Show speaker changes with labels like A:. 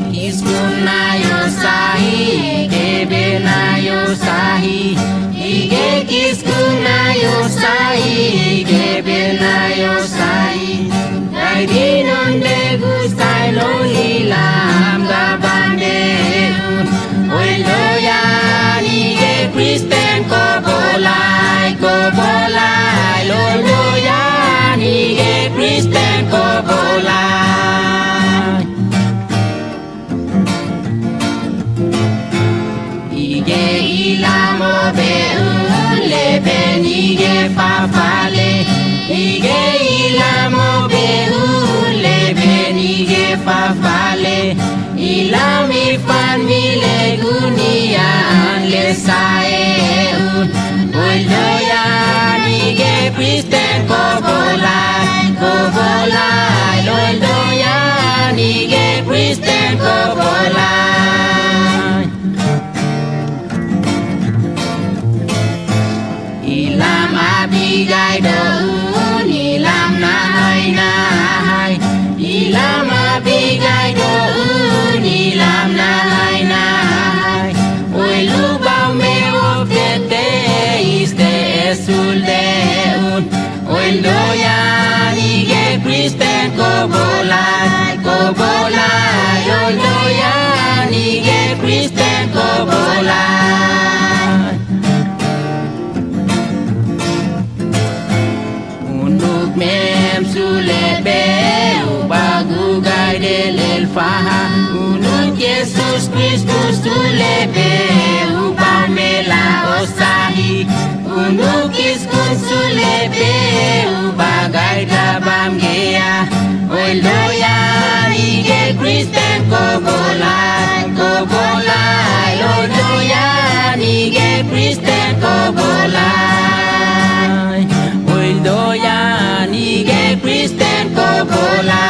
A: kiskunayo sahi kebenayo sahi ige kiskunayo sahi kebenayo sahi dai dinonde gustai lo hilam gabande oi loyan ige Kristen ko bolai lo loyan ige Kristen ko bolai ige ilamo beun leben ige fafale ige ilamo beun leben ige fafale ilami fan mile gunian le saeun oi loyan ige Kristen ko bolai lo loyan ige Kristen ko bolai ilam abigay doon ilam nahay ilam abigay doon ilam nahay oy lubaw me ofete iste esuldeun oy loyan ige Kristen ko bolay oy loyan ige Kristen ko bolay unuk mem sulebe ubagugay del faha unuk Jesus Christus sulebe upamela osahi unuk iskun sulebe ubagay dabam gea oy loyan ige Kristen ko bolay oy loyan ige Kristen ko bolay oy loyan ige Kristen ko bolay